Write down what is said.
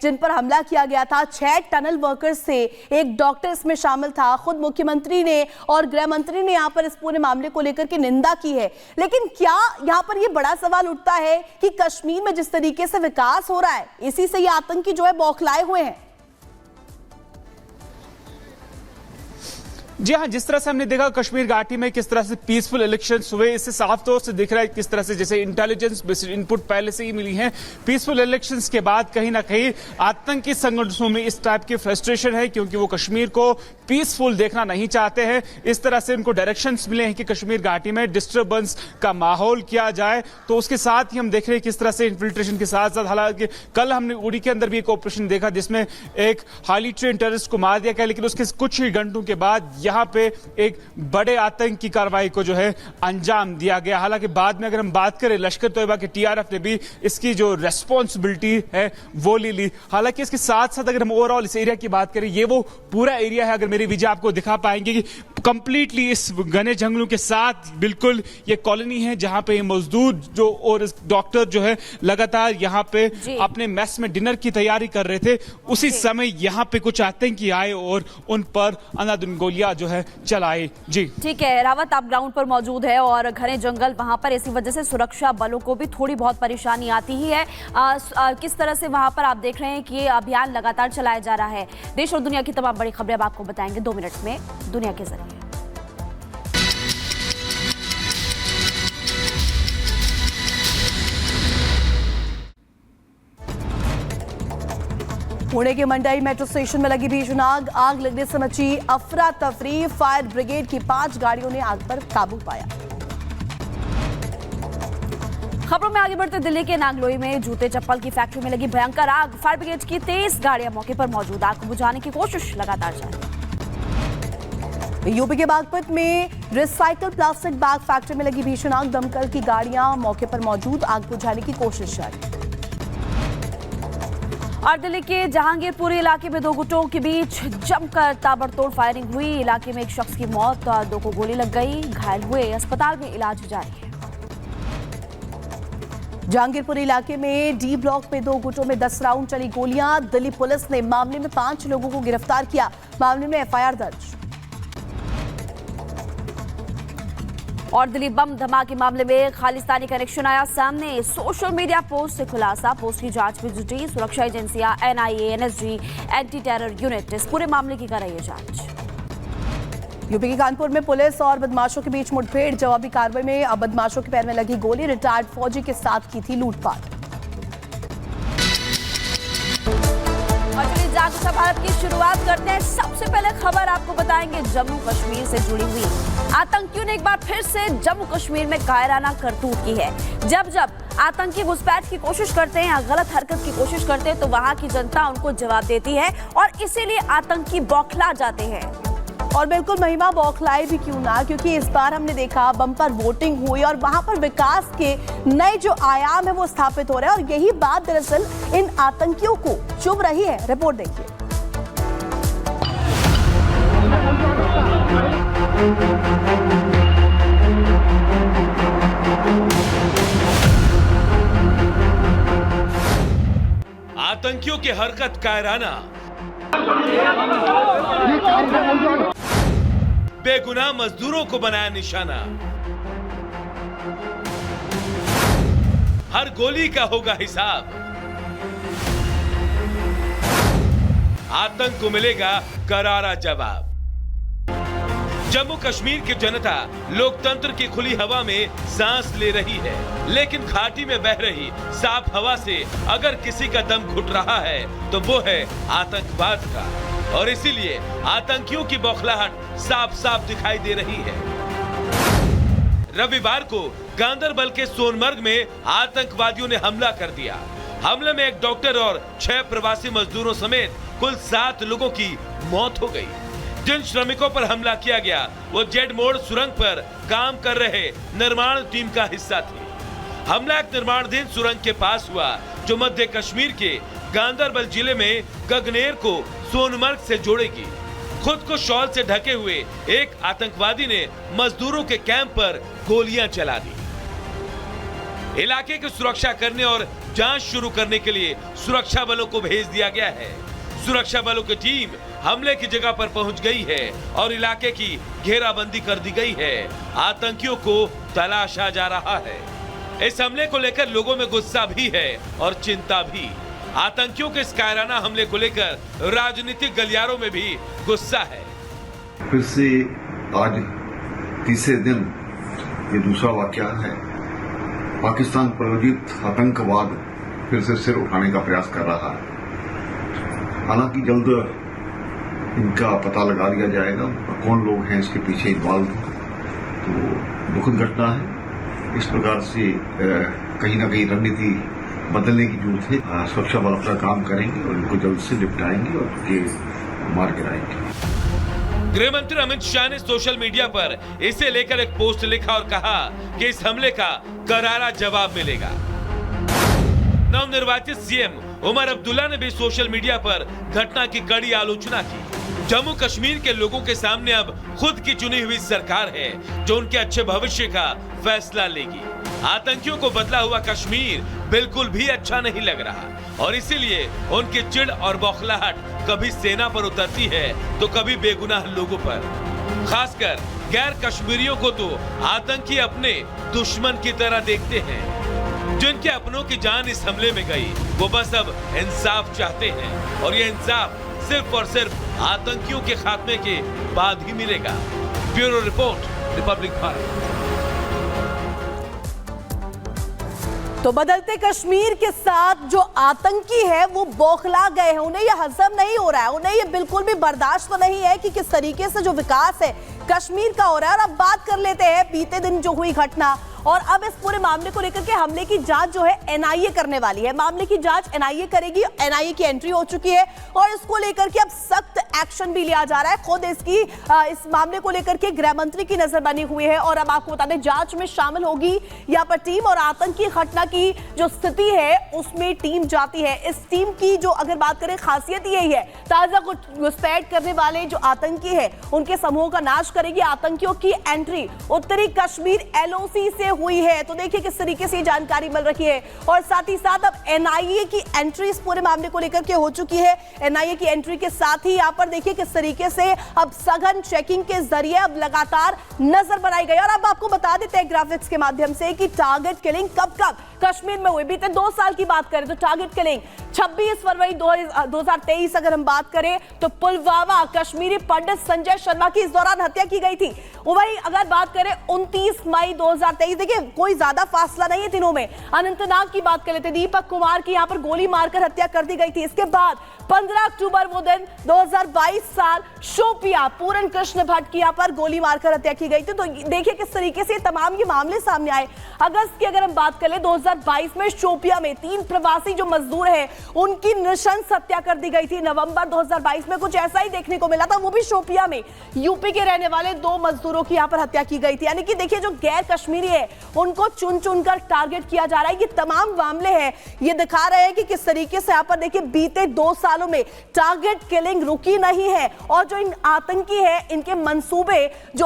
जिन पर हमला किया गया था। 6 टनल वर्कर्स से एक डॉक्टर इसमें शामिल था। खुद मुख्यमंत्री ने और गृह मंत्री ने यहाँ पर इस पूरे मामले को लेकर के निंदा की है। लेकिन क्या यहाँ पर यह बड़ा सवाल उठता है कि कश्मीर में जिस तरीके से विकास हो रहा है, इसी से ये आतंकी जो है बौखलाए हुए हैं। जी हाँ, जिस तरह से हमने देखा कश्मीर घाटी में किस तरह से पीसफुल इलेक्शंस हुए, इससे साफ तौर से दिख रहा है किस तरह से जैसे इंटेलिजेंस बेस्ड इनपुट पहले से ही मिली है। पीसफुल इलेक्शंस के बाद कहीं ना कहीं आतंकी संगठनों में इस टाइप की फ्रस्ट्रेशन है, क्योंकि वो कश्मीर को पीसफुल देखना नहीं चाहते हैं। इस तरह से उनको डायरेक्शंस मिले हैं कि कश्मीर घाटी में डिस्टर्बेंस का माहौल किया जाए। तो उसके साथ ही हम देख रहे हैं किस तरह से इन्फिल्ट्रेशन के साथ साथ, हालांकि कल हमने उड़ी के अंदर भी एक ऑपरेशन देखा जिसमें एक हाईली ट्रेन टेररिस्ट को मार दिया गया, लेकिन उसके कुछ ही घंटों के बाद यहां पे एक बड़े आतंकी कार्रवाई को जो है अंजाम दिया गया। हालांकि बाद में अगर हम बात करें लश्कर तोयबा के टीआरएफ ने भी इसकी जो रेस्पॉन्सिबिलिटी है वो ले ली। हालांकि इसके साथ साथ अगर हम ओवरऑल इस एरिया की बात करें, ये वो पूरा एरिया है, अगर मेरी विजय आपको दिखा पाएंगे कि कंप्लीटली इस घने जंगलों के साथ बिल्कुल ये कॉलोनी है जहां पे मजदूर जो और डॉक्टर जो है लगातार यहां पे अपने मेस में डिनर की तैयारी कर रहे थे। उसी समय यहां पे कुछ आतंकी आए और उन पर अंधाधुंध गोलियां जो है चलाए। जी ठीक है रावत, आप ग्राउंड पर मौजूद है और घने जंगल वहां पर, इसी वजह से सुरक्षा बलों को भी थोड़ी बहुत परेशानी आती ही है। किस तरह से वहां पर आप देख रहे हैं कि ये अभियान लगातार चलाया जा रहा है। देश और दुनिया की तमाम बड़ी खबरें अब आपको बताएंगे 2 मिनट में दुनिया के जरिए। पुणे के मंडई मेट्रो स्टेशन में लगी भीषण आग लगने से मची अफरा तफरी। फायर ब्रिगेड की 5 गाड़ियों ने आग पर काबू पाया। खबरों में आगे बढ़ते, दिल्ली के नागलोई में जूते चप्पल की फैक्ट्री में लगी भयंकर आग। फायर ब्रिगेड की 23 गाड़ियां मौके पर मौजूद, आग को बुझाने की कोशिश लगातार जारी। यूपी के बागपत में रिसाइकल प्लास्टिक बैग फैक्ट्री में लगी भीषण आग। दमकल की गाड़ियां मौके पर मौजूद, आग बुझाने की कोशिश जारी। और दिल्ली के जहांगीरपुरी इलाके में 2 गुटों के बीच जमकर ताबड़तोड़ फायरिंग हुई। इलाके में एक शख्स की मौत, 2 को गोली लग गई, घायल हुए अस्पताल में इलाज जारी है। जहांगीरपुरी इलाके में डी ब्लॉक में 2 गुटों में 10 राउंड चली गोलियां। दिल्ली पुलिस ने मामले में 5 लोगों को गिरफ्तार किया। मामले में एफआईआर दर्ज। और दिल्ली बम धमाके मामले में खालिस्तानी कनेक्शन आया सामने। सोशल मीडिया पोस्ट से खुलासा, पोस्ट की जांच में जुटी सुरक्षा एजेंसियां NIA, NSG, anti terror unit इस पूरे मामले की कर रही है जांच। यूपी के कानपुर में पुलिस और बदमाशों के बीच मुठभेड़। जवाबी कार्रवाई में बदमाशों के पैर में लगी गोली। रिटायर्ड फौजी के साथ की थी लूटपाट। जागरूकता भारत की शुरुआत करते हैं। सबसे पहले खबर आपको बताएंगे जम्मू कश्मीर से जुड़ी हुई। आतंकियों ने एक बार फिर से जम्मू कश्मीर में कायराना करतूत की है। जब जब आतंकी घुसपैठ की कोशिश करते हैं या गलत हरकत की कोशिश करते हैं तो वहां की जनता उनको जवाब देती है और इसीलिए आतंकी बौखला जाते हैं। और बिल्कुल महिमा बौखलाए भी क्यों ना, क्योंकि इस बार हमने देखा बम्पर वोटिंग हुई और वहां पर विकास के नए जो आयाम है वो स्थापित हो रहे हैं और यही बात दरअसल इन आतंकियों को चुभ रही है। रिपोर्ट देखिए। आतंकियों की हरकत कायराना, बेगुनाह मजदूरों को बनाया निशाना। हर गोली का होगा हिसाब। आतंक को मिलेगा करारा जवाब। जम्मू कश्मीर की जनता लोकतंत्र की खुली हवा में सांस ले रही है, लेकिन घाटी में बह रही साफ हवा से अगर किसी का दम घुट रहा है तो वो है आतंकवाद का। और इसीलिए आतंकियों की बौखलाहट साफ साफ दिखाई दे रही है। रविवार को गांदरबल के सोनमर्ग में आतंकवादियों ने हमला कर दिया। हमले में एक डॉक्टर और 6 प्रवासी मजदूरों समेत कुल 7 लोगों की मौत हो गई। जिन श्रमिकों पर हमला किया गया वो जेड मोड़ सुरंग पर काम कर रहे निर्माण टीम का हिस्सा थी। हमला एक निर्माणाधीन सुरंग के पास हुआ जो मध्य कश्मीर के गांदरबल जिले में गगनेर को सोनमर्ग से जोड़ेगी। खुद को शॉल से ढके हुए एक आतंकवादी ने मजदूरों के कैंप पर गोलियां चला दी। इलाके की सुरक्षा करने और जांच शुरू करने के लिए सुरक्षा बलों को भेज दिया गया है। सुरक्षा बलों की टीम हमले की जगह पर पहुंच गई है और इलाके की घेराबंदी कर दी गई है। आतंकियों को तलाशा जा रहा है। इस हमले को लेकर लोगों में गुस्सा भी है और चिंता भी। आतंकियों के इस कायराना हमले को लेकर राजनीतिक गलियारों में भी गुस्सा है। फिर से आज तीसरे दिन ये दूसरा वाकया है। पाकिस्तान प्रायोजित आतंकवाद फिर से सिर उठाने का प्रयास कर रहा है। हालांकि जल्द इनका पता लगा दिया जाएगा, कौन लोग हैं इसके पीछे इन्वॉल्व हैं। तो दुखद घटना है। इस प्रकार से कहीं ना कहीं रणनीति बदलने की जरूरत है। सुरक्षा बल अपना काम करेंगे और इनको जल्द से निपटाएंगे और ये मार गिराएंगे। गृह मंत्री अमित शाह ने सोशल मीडिया पर इसे लेकर एक पोस्ट लिखा और कहा कि इस हमले का करारा जवाब मिलेगा। नवनिर्वाचित सीएम उमर अब्दुल्ला ने भी सोशल मीडिया पर घटना की कड़ी आलोचना की। जम्मू कश्मीर के लोगों के सामने अब खुद की चुनी हुई सरकार है जो उनके अच्छे भविष्य का फैसला लेगी। आतंकियों को बदला हुआ कश्मीर बिल्कुल भी अच्छा नहीं लग रहा और इसीलिए उनकी चिढ़ और बौखलाहट कभी सेना पर उतरती है तो कभी बेगुनाह लोगों पर। खासकर गैर कश्मीरियों को तो आतंकी अपने दुश्मन की तरह देखते हैं। जिनके अपनों की जान इस हमले में गई वो बस अब इंसाफ चाहते हैं और ये इंसाफ सिर्फ और सिर्फ आतंकियों के खात्मे के बाद ही मिलेगा। Bureau report, Republic Bharat. तो बदलते कश्मीर के साथ जो आतंकी है वो बौखला गए हैं। उन्हें ये हजम नहीं हो रहा है, उन्हें ये बिल्कुल भी बर्दाश्त तो नहीं है कि किस तरीके से जो विकास है कश्मीर का हो रहा है। और अब बात कर लेते हैं बीते दिन जो हुई घटना और अब इस पूरे मामले को लेकर के हमले की जांच जो है एनआईए करने वाली है। मामले की जांच एनआईए करेगी। एनआईए की एंट्री हो चुकी है और इसको लेकर के अब सख्त एक्शन भी लिया जा रहा है। खुद इस मामले को लेकर के गृह मंत्री की नजर बनी हुई है और अब आपको बता दें जांच में शामिल होगी यहाँ पर टीम और आतंकी घटना की जो स्थिति है उसमें टीम जाती है। इस टीम की जो अगर बात करें खासियत यही है, ताजा घुसपैठ करने वाले जो आतंकी है उनके समूह का नाश करेगी। आतंकियों की एंट्री उत्तरी कश्मीर एलओसी से हुई है। तो देखिए किस तरीके से जानकारी मिल रही है और साथ ही साथ अब एनआईए की एंट्री इस पूरे मामले को लेकर के हो चुकी है। एनआईए की एंट्री के साथ ही यहाँ पर देखिए किस तरीके से अब सघन चेकिंग के जरिए अब लगातार नजर बनाई गई। और अब आपको बता देते हैं ग्राफिक्स के माध्यम से कि टारगेट किलिंग कब कब कश्मीर में हुई। बीते 2 साल की बात करें तो टारगेट किलिंग 26 फरवरी 2023 अगर हम बात करें तो पुलवामा कश्मीरी पंडित संजय शर्मा की इस दौरान हत्या की गई थी। वही अगर बात करें 29 मई 2023, देखिए कोई ज्यादा फासला नहीं है दिनों में। अनंतनाग की बात कर लेते, दीपक कुमार की यहां पर गोली मारकर हत्या कर दी गई थी। इसके बाद 15 अक्टूबर वो दिन 2022 साल शोपिया पूरन कृष्ण भट्ट की यहां पर गोली मारकर हत्या की गई थी। तो देखिए किस तरीके से तमाम ये मामले सामने आए। अगस्त की अगर हम बात करें 2022 में शोपिया में 3 प्रवासी जो मजदूर हैं उनकी नृशंस हत्या कर दी गई थी। नवंबर 2022 में कुछ ऐसा ही देखने को मिला था, वो भी शोपिया में यूपी के रहने वाले 2 मजदूरों की यहां पर हत्या की गई थी। यानी कि देखिए जो गैर कश्मीरी है उनको चुन चुनकर टारगेट किया जा रहा है। ये तमाम मामले हैं, ये दिखा रहे हैं कि किस तरीके से यहां पर देखिए बीते 2 सालों में टारगेट किलिंग रुकी नहीं है और जो इन आतंकी है इनके मंसूबे जो